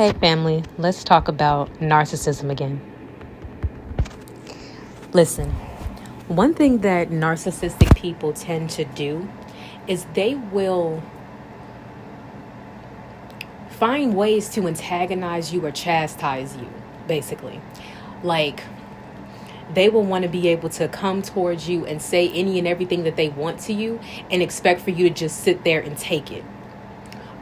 Hey, family, let's talk about narcissism again. Listen, one thing that narcissistic people tend to do is they will find ways to antagonize you or chastise you, basically. Like, they will want to be able to come towards you and say any and everything that they want to you and expect for you to just sit there and take it.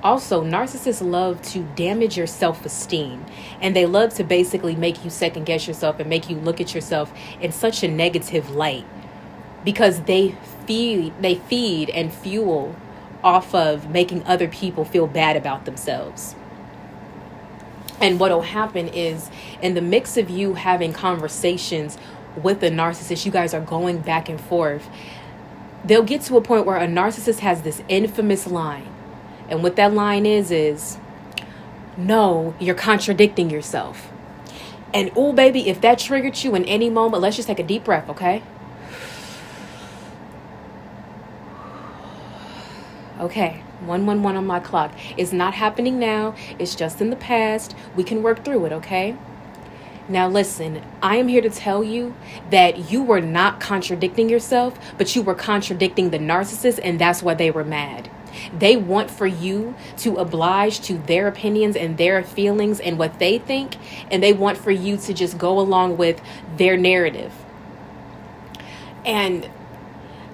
Also, narcissists love to damage your self-esteem, and they love to basically make you second guess yourself and make you look at yourself in such a negative light because they feed and fuel off of making other people feel bad about themselves. And what will happen is, in the mix of you having conversations with a narcissist, you guys are going back and forth. They'll get to a point where a narcissist has this infamous line. And what that line is, no, you're contradicting yourself. And oh, baby, if that triggered you in any moment, let's just take a deep breath, okay? Okay, 111 on my clock. It's not happening now. It's just in the past. We can work through it, okay? Now listen, I am here to tell you that you were not contradicting yourself, but you were contradicting the narcissist, and that's why they were mad. They want for you to oblige to their opinions and their feelings and what they think, and they want for you to just go along with their narrative. And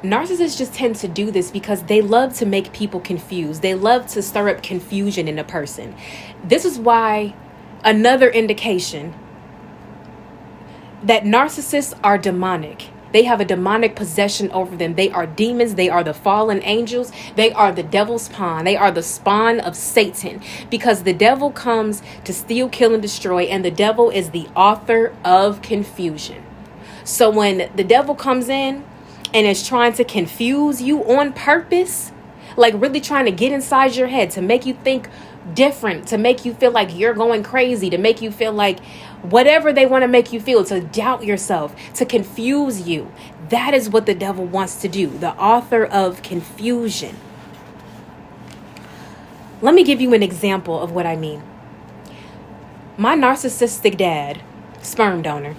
narcissists just tend to do this because they love to make people confused. They love to stir up confusion in a person. This is why another indication that narcissists are demonic. They have a demonic possession over them. They are demons. They are the fallen angels. They are the devil's pawn. They are the spawn of Satan, because the devil comes to steal, kill, and destroy. And the devil is the author of confusion. So when the devil comes in and is trying to confuse you on purpose, like really trying to get inside your head to make you think different, to make you feel like you're going crazy, to make you feel like whatever they want to make you feel, to doubt yourself, to confuse you. That is what the devil wants to do, the author of confusion. Let me give you an example of what I mean. My narcissistic dad, sperm donor,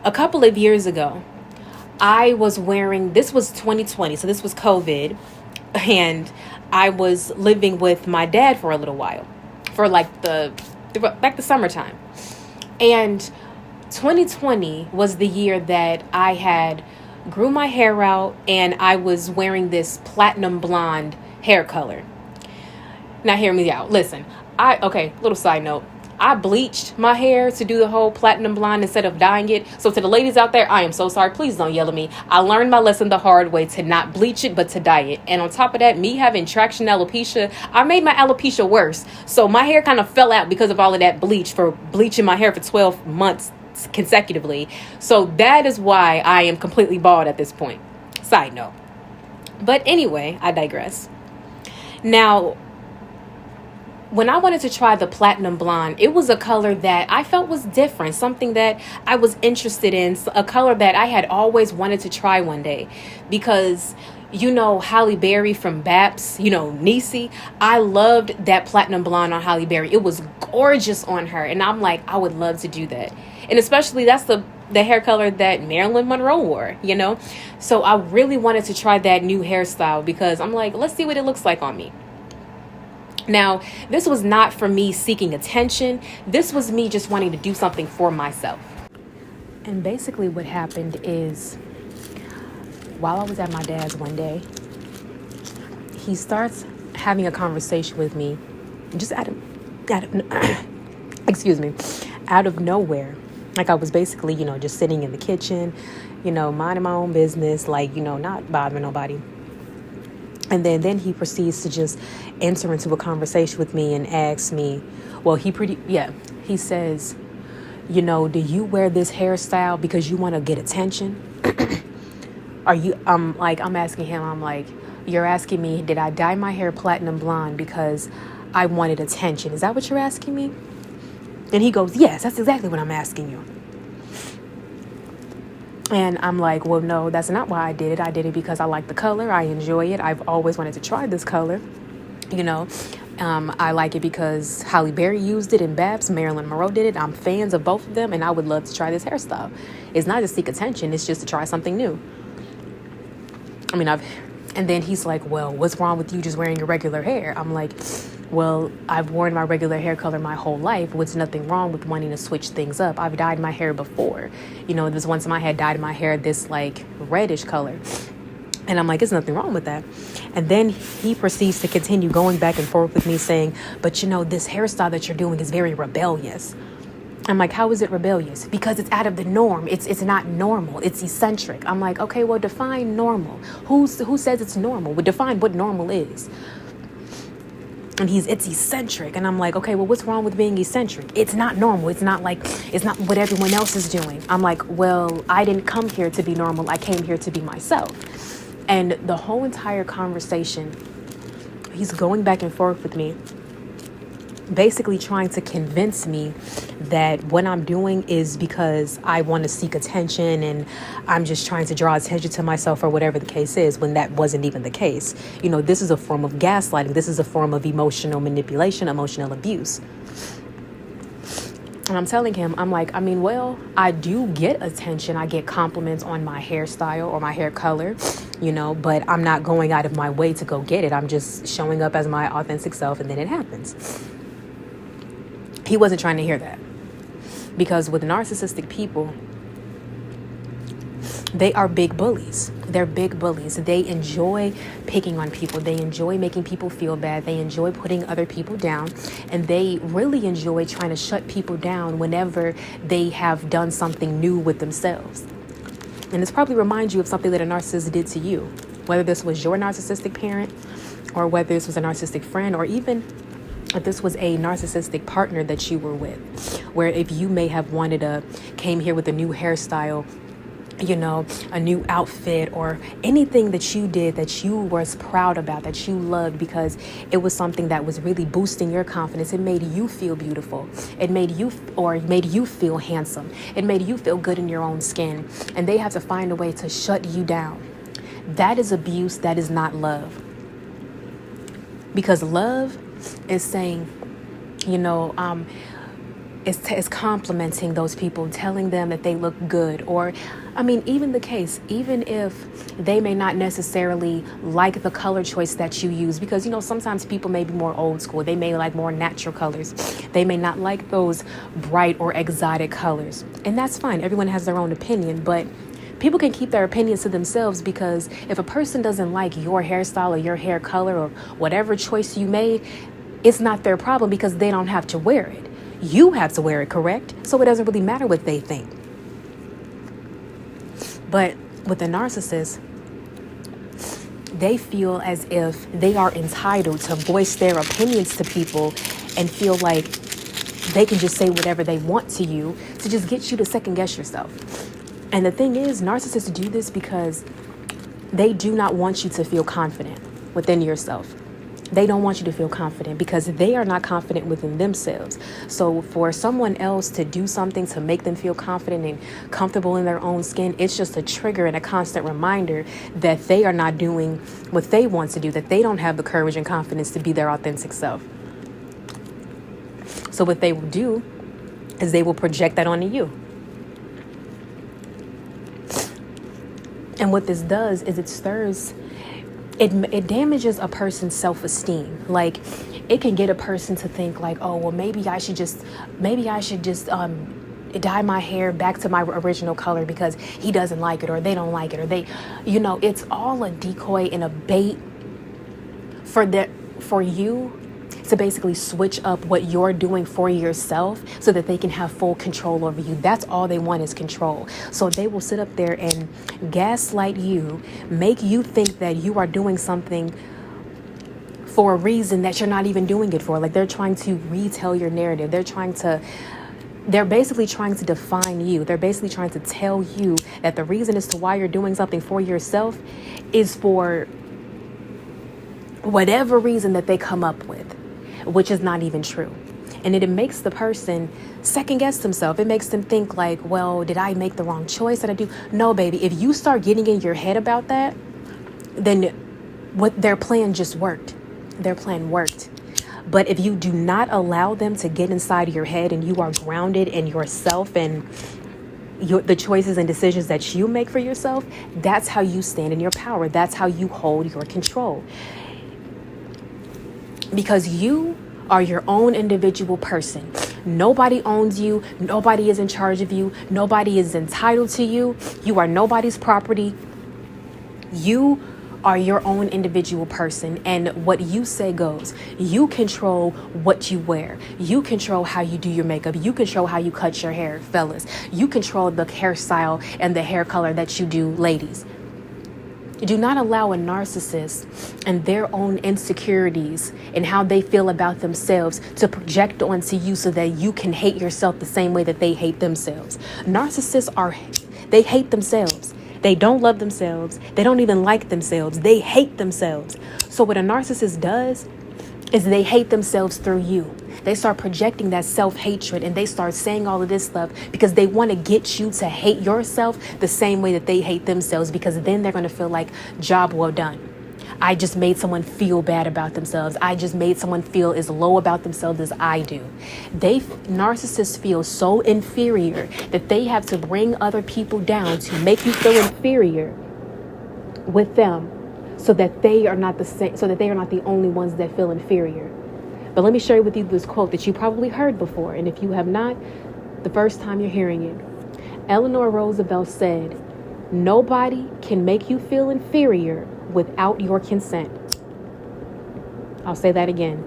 a couple of years ago, I was wearing, this was 2020, so this was COVID, and I was living with my dad for a little while, for like the summertime. And 2020 was the year that I had grew my hair out and I was wearing this platinum blonde hair color. Now hear me out. Listen, little side note. I bleached my hair to do the whole platinum blonde instead of dyeing it. So to the ladies out there, I am so sorry. Please don't yell at me. I learned my lesson the hard way, to not bleach it, but to dye it. And on top of that, me having traction alopecia, I made my alopecia worse. So my hair kind of fell out because of all of that bleach, for bleaching my hair for 12 months consecutively. So that is why I am completely bald at this point. Side note. But anyway, I digress. Now, when I wanted to try the platinum blonde, it was a color that I felt was different, something that I was interested in, a color that I had always wanted to try one day. Because, Halle Berry from Baps, Niecy, I loved that platinum blonde on Halle Berry. It was gorgeous on her. And I'm like, I would love to do that. And especially that's the hair color that Marilyn Monroe wore, So I really wanted to try that new hairstyle because I'm like, let's see what it looks like on me. Now, this was not for me seeking attention. This was me just wanting to do something for myself. And basically what happened is, while I was at my dad's one day, he starts having a conversation with me just out of out of nowhere. Like I was basically, just sitting in the kitchen, minding my own business, like, not bothering nobody. And then he proceeds to just enter into a conversation with me and asks me, he says, do you wear this hairstyle because you want to get attention? I'm asking him, I'm like, you're asking me, did I dye my hair platinum blonde because I wanted attention? Is that what you're asking me? And he goes, yes, that's exactly what I'm asking you. And I'm like, well, no, that's not why I did it. I did it because I like the color. I enjoy it. I've always wanted to try this color, I like it because Halle Berry used it in Babs, Marilyn Monroe did it. I'm fans of both of them, and I would love to try this hairstyle. It's not to seek attention, it's just to try something new. I mean, and then he's like, well, what's wrong with you just wearing your regular hair? I'm like, well, I've worn my regular hair color my whole life. What's nothing wrong with wanting to switch things up? I've dyed my hair before. You know, this one time I had dyed my hair this like reddish color. And I'm like, there's nothing wrong with that. And then he proceeds to continue going back and forth with me saying, but you know, this hairstyle that you're doing is very rebellious. I'm like, how is it rebellious? Because it's out of the norm. It's not normal. It's eccentric. I'm like, okay, well, define normal. Who says it's normal? Well, define what normal is. And it's eccentric. And I'm like, okay, well, what's wrong with being eccentric? It's not normal. It's not what everyone else is doing. I'm like, well, I didn't come here to be normal. I came here to be myself. And the whole entire conversation, he's going back and forth with me, basically trying to convince me that what I'm doing is because I want to seek attention and I'm just trying to draw attention to myself or whatever the case is, when that wasn't even the case. You know, this is a form of gaslighting. This is a form of emotional manipulation, emotional abuse. And I'm telling him, I'm like, I mean, well, I do get attention. I get compliments on my hairstyle or my hair color, you know, but I'm not going out of my way to go get it. I'm just showing up as my authentic self, and then it happens. He wasn't trying to hear that, because with narcissistic people, they are big bullies. They're big bullies. They enjoy picking on people. They enjoy making people feel bad. They enjoy putting other people down. And they really enjoy trying to shut people down whenever they have done something new with themselves. And this probably reminds you of something that a narcissist did to you, whether this was your narcissistic parent or whether this was a narcissistic friend, or even if this was a narcissistic partner that you were with, where if you may have came here with a new hairstyle, you know, a new outfit, or anything that you did that you was proud about, that you loved because it was something that was really boosting your confidence. It made you feel beautiful. It made you feel handsome. It made you feel good in your own skin. And they have to find a way to shut you down. That is abuse. That is not love. Because love is saying, you know, is complimenting those people, telling them that they look good. Or, I mean, even if they may not necessarily like the color choice that you use, because, you know, sometimes people may be more old school. They may like more natural colors. They may not like those bright or exotic colors. And that's fine. Everyone has their own opinion, but people can keep their opinions to themselves, because if a person doesn't like your hairstyle or your hair color or whatever choice you made, it's not their problem, because they don't have to wear it. You have to wear it, correct? So it doesn't really matter what they think. But with a narcissist, they feel as if they are entitled to voice their opinions to people and feel like they can just say whatever they want to you to just get you to second guess yourself. And the thing is, narcissists do this because they do not want you to feel confident within yourself. They don't want you to feel confident because they are not confident within themselves. So for someone else to do something to make them feel confident and comfortable in their own skin, it's just a trigger and a constant reminder that they are not doing what they want to do, that they don't have the courage and confidence to be their authentic self. So what they will do is they will project that onto you. And what this does is it damages a person's self-esteem. Like, it can get a person to think like, oh, well, maybe I should just dye my hair back to my original color because he doesn't like it, or they don't like it, or they, you know, it's all a decoy and a bait for you to basically switch up what you're doing for yourself so that they can have full control over you. That's all they want, is control. So they will sit up there and gaslight you, make you think that you are doing something for a reason that you're not even doing it for. Like, they're trying to retell your narrative. They're basically trying to define you. They're basically trying to tell you that the reason as to why you're doing something for yourself is for whatever reason that they come up with, which is not even true. And it makes the person second guess themselves. It makes them think like, well, did I make the wrong choice? Did I do? No, baby. If you start getting in your head about that, then what their plan just worked. Their plan worked. But if you do not allow them to get inside your head and you are grounded in yourself and the choices and decisions that you make for yourself, that's how you stand in your power. That's how you hold your control. Because you are your own individual person. Nobody owns you. Nobody is in charge of you. Nobody is entitled to you. You are nobody's property. You are your own individual person, and what you say goes. You control what you wear. You control how you do your makeup. You control how you cut your hair, fellas. You control the hairstyle and the hair color that you do, ladies. Do not allow a narcissist and their own insecurities and how they feel about themselves to project onto you so that you can hate yourself the same way that they hate themselves. Narcissists they hate themselves. They don't love themselves. They don't even like themselves. They hate themselves. So what a narcissist does is they hate themselves through you. They start projecting that self-hatred and they start saying all of this stuff because they want to get you to hate yourself the same way that they hate themselves, because then they're going to feel like, job well done. I just made someone feel bad about themselves. I just made someone feel as low about themselves as I do. Narcissists feel so inferior that they have to bring other people down to make you feel inferior with them, so that they are not the only ones that feel inferior. But let me share with you this quote that you probably heard before, and if you have not, the first time you're hearing it. Eleanor Roosevelt said, "Nobody can make you feel inferior without your consent." I'll say that again.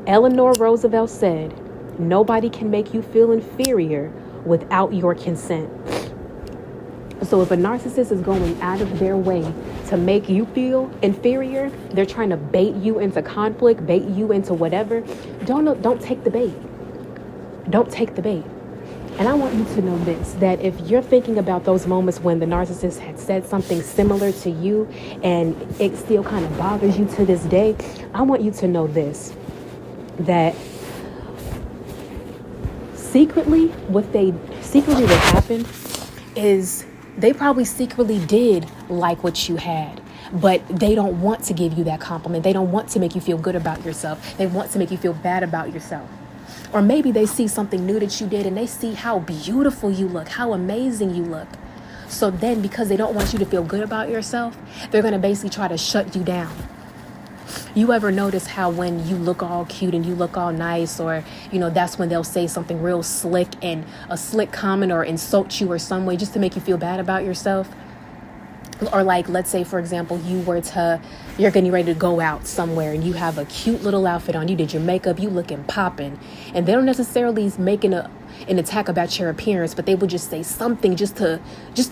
Eleanor Roosevelt said, "Nobody can make you feel inferior without your consent." So if a narcissist is going out of their way to make you feel inferior, they're trying to bait you into conflict, bait you into whatever, don't take the bait. Don't take the bait. And I want you to know this, that if you're thinking about those moments when the narcissist had said something similar to you and it still kind of bothers you to this day, I want you to know this, that secretly what happened is they probably secretly did like what you had, but they don't want to give you that compliment. They don't want to make you feel good about yourself. They want to make you feel bad about yourself. Or maybe they see something new that you did and they see how beautiful you look, how amazing you look. So then, because they don't want you to feel good about yourself, they're going to basically try to shut you down. You ever notice how when you look all cute and you look all nice, or, that's when they'll say something real slick and a slick comment or insult you or some way just to make you feel bad about yourself? Or like, let's say, for example, you're getting ready to go out somewhere and you have a cute little outfit on. You did your makeup, you looking popping. And they don't necessarily make an attack about your appearance, but they will just say something just to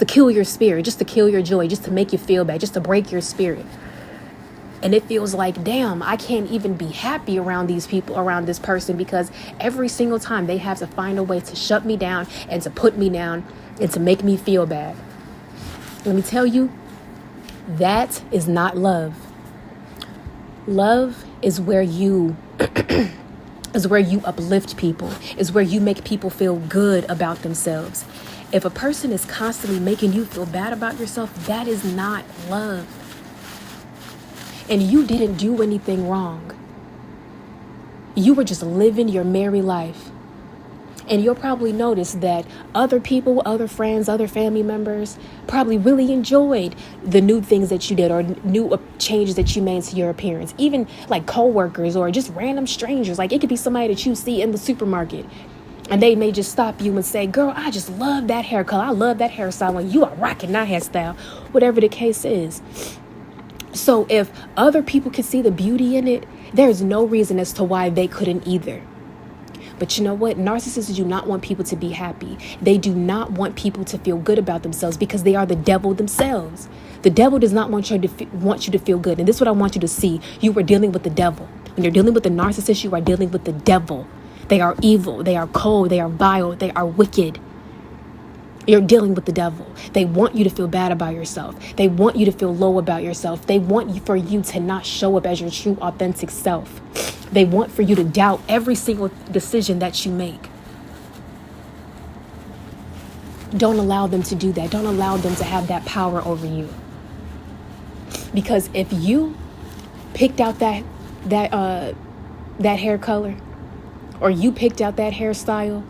kill your spirit, just to kill your joy, just to make you feel bad, just to break your spirit. And it feels like, damn, I can't even be happy around these people, around this person, because every single time they have to find a way to shut me down and to put me down and to make me feel bad. Let me tell you, that is not love. Love is where you uplift people, is where you make people feel good about themselves. If a person is constantly making you feel bad about yourself, that is not love. And you didn't do anything wrong. You were just living your merry life. And you'll probably notice that other people, other friends, other family members probably really enjoyed the new things that you did or new changes that you made to your appearance. Even like coworkers or just random strangers. Like it could be somebody that you see in the supermarket. And they may just stop you and say, "Girl, I just love that hair color. I love that hairstyle. When you are rocking that hairstyle," whatever the case is. So if other people could see the beauty in it, there's no reason as to why they couldn't either. But you know what? Narcissists do not want people to be happy. They do not want people to feel good about themselves because they are the devil themselves. The devil does not want you to feel good. And this is what I want you to see. You are dealing with the devil. When you're dealing with a narcissist, you are dealing with the devil. They are evil. They are cold. They are vile. They are wicked. You're dealing with the devil. They want you to feel bad about yourself. They want you to feel low about yourself. They want for you to not show up as your true, authentic self. They want for you to doubt every single decision that you make. Don't allow them to do that. Don't allow them to have that power over you. Because if you picked out that that hair color, or you picked out that hairstyle,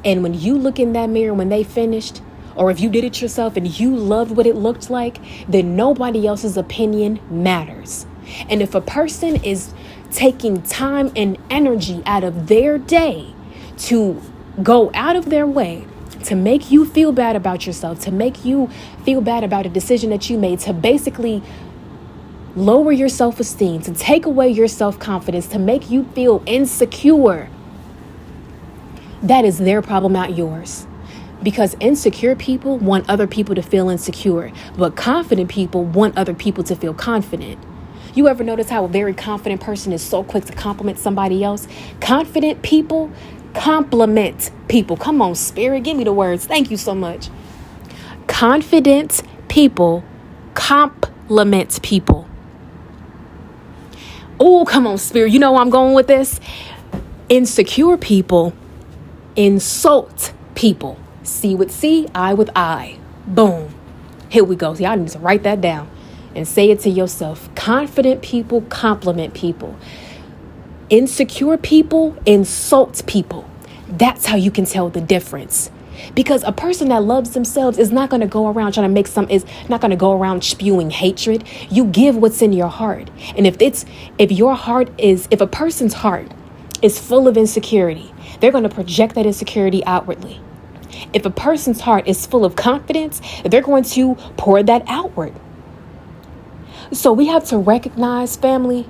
and when you look in that mirror when they finished, or if you did it yourself and you loved what it looked like, then nobody else's opinion matters. And if a person is taking time and energy out of their day to go out of their way to make you feel bad about yourself, to make you feel bad about a decision that you made, to basically lower your self-esteem, to take away your self-confidence, to make you feel insecure, that is their problem, not yours. Because insecure people want other people to feel insecure, but confident people want other people to feel confident. You ever notice how a very confident person is so quick to compliment somebody else? Confident people compliment people. Come on, Spirit, give me the words. Thank you so much. Confident people compliment people. Oh, come on, Spirit. You know where I'm going with this? Insecure people insult people. C with C, I with I. Boom. Here we go. Y'all need to write that down and say it to yourself. Confident people compliment people. Insecure people insult people. That's how you can tell the difference. Because a person that loves themselves is not going to go around trying to is not going to go around spewing hatred. You give what's in your heart. And if a person's heart is full of insecurity, they're going to project that insecurity outwardly. If a person's heart is full of confidence, they're going to pour that outward. So we have to recognize, family,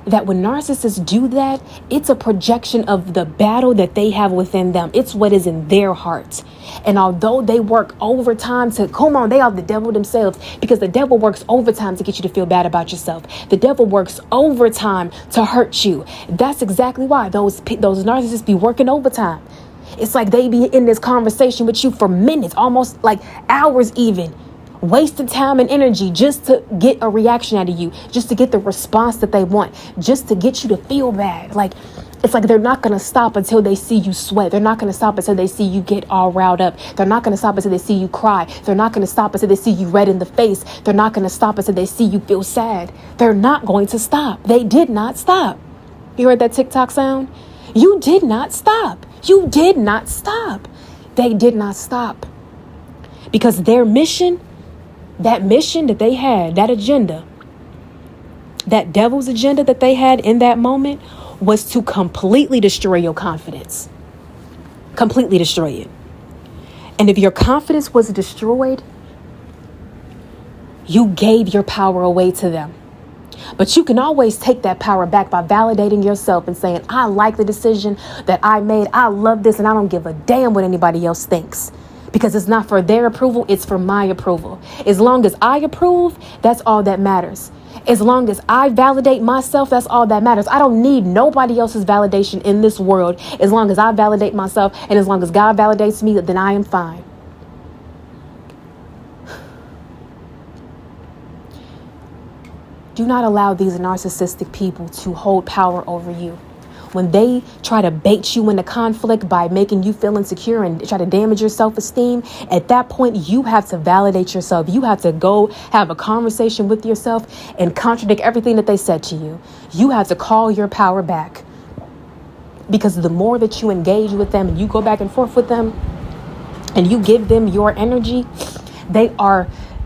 that when narcissists do that, it's a projection of the battle that they have within them. It's what is in their hearts. And although they work overtime they are the devil themselves, because the devil works overtime to get you to feel bad about yourself. The devil works overtime to hurt you. That's exactly why those narcissists be working overtime. It's like they be in this conversation with you for minutes, almost like hours even, wasting time and energy just to get a reaction out of you, just to get the response that they want, just to get you to feel bad. Like, it's like they're not going to stop until they see you sweat. They're not going to stop until they see you get all riled up. They're not going to stop until they see you cry. They're not going to stop until they see you red in the face. They're not going to stop until they see you feel sad. They're not going to stop. They did not stop. You heard that TikTok sound? You did not stop. You did not stop. They did not stop. Because their mission, that mission that they had, that agenda, that devil's agenda that they had in that moment was to completely destroy your confidence. Completely destroy it. And if your confidence was destroyed, you gave your power away to them. But you can always take that power back by validating yourself and saying, I like the decision that I made. I love this, and I don't give a damn what anybody else thinks. Because it's not for their approval, it's for my approval. As long as I approve, that's all that matters. As long as I validate myself, that's all that matters. I don't need nobody else's validation in this world. As long as I validate myself and as long as God validates me, then I am fine. Do not allow these narcissistic people to hold power over you. When they try to bait you into conflict by making you feel insecure and try to damage your self-esteem, at that point, you have to validate yourself. You have to go have a conversation with yourself and contradict everything that they said to you. You have to call your power back. Because the more that you engage with them and you go back and forth with them and you give them your energy,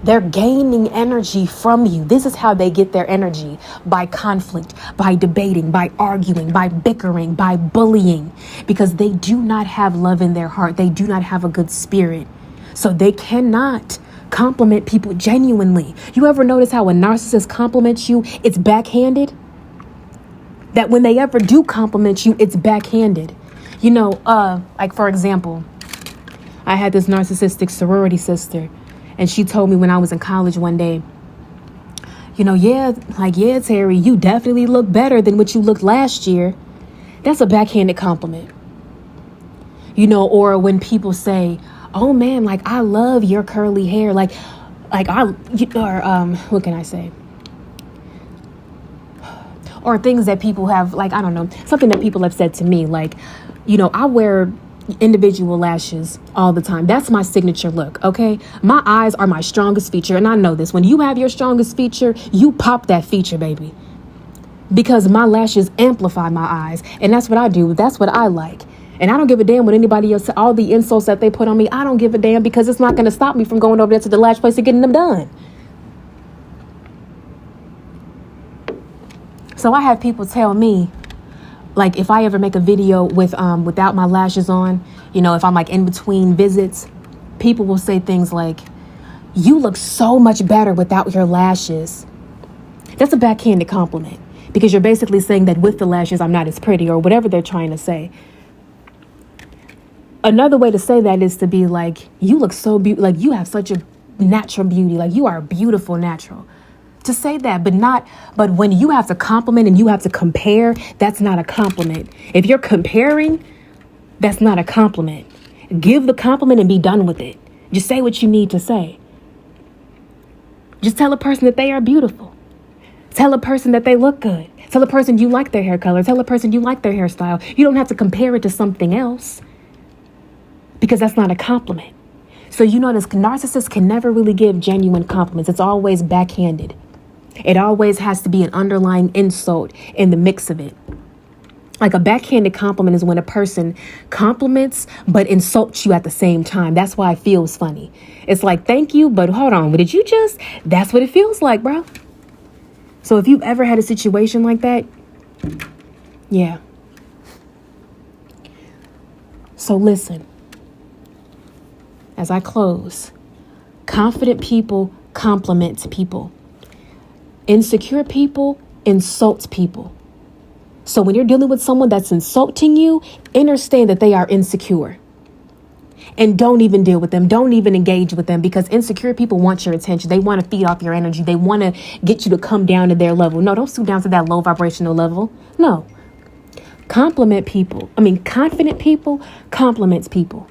they're gaining energy from you. This is how they get their energy: by conflict, by debating, by arguing, by bickering, by bullying, because they do not have love in their heart. They do not have a good spirit. So they cannot compliment people genuinely. You ever notice how a narcissist compliments you, it's backhanded? That when they ever do compliment you, it's backhanded. You know, like for example, I had this narcissistic sorority sister. And she told me when I was in college one day, yeah, Terry, you definitely look better than what you looked last year. That's a backhanded compliment. Or when people say, oh man, like, I love your curly hair. What can I say? Or things that people have, like, I don't know, something that people have said to me, like, I wear individual lashes all the time. That's my signature look. Okay. My eyes are my strongest feature. And I know this. When you have your strongest feature, you pop that feature, baby. because my lashes amplify my eyes. And that's what I do. That's what I like. And I don't give a damn what anybody else, all the insults that they put on me. I don't give a damn, because it's not going to stop me from going over there to the lash place and getting them done. So I have people tell me, like, if I ever make a video with without my lashes on, you know, if I'm like in between visits, people will say things like, you look so much better without your lashes. That's a backhanded compliment, because you're basically saying that with the lashes, I'm not as pretty, or whatever they're trying to say. Another way to say that is to be like, you look so beautiful, like you have such a natural beauty, like you are beautiful natural. To say that, but when you have to compliment and you have to compare, that's not a compliment. If you're comparing, that's not a compliment. Give the compliment and be done with it. Just say what you need to say. Just tell a person that they are beautiful. Tell a person that they look good. Tell a person you like their hair color. Tell a person you like their hairstyle. You don't have to compare it to something else, because that's not a compliment. So you notice narcissists can never really give genuine compliments. It's always backhanded. It always has to be an underlying insult in the mix of it. Like a backhanded compliment is when a person compliments but insults you at the same time. That's why it feels funny. It's like, thank you, but hold on, but did you just? That's what it feels like, bro. So if you've ever had a situation like that, yeah. So listen, as I close, confident people compliment people. Insecure people insult people. So when you're dealing with someone that's insulting you, understand that they are insecure. And don't even deal with them. Don't even engage with them, because insecure people want your attention. They want to feed off your energy. They want to get you to come down to their level. No, don't stoop down to that low vibrational level. No. Confident people compliments people.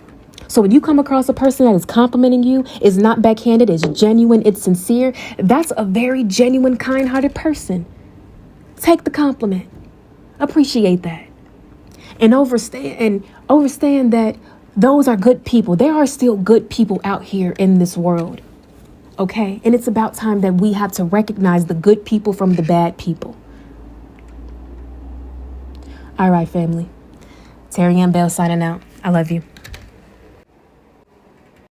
So when you come across a person that is complimenting you, is not backhanded, is genuine, it's sincere, that's a very genuine, kind-hearted person. Take the compliment. Appreciate that. And understand that those are good people. There are still good people out here in this world. Okay? And it's about time that we have to recognize the good people from the bad people. All right, family. Terry Ann Bell signing out. I love you.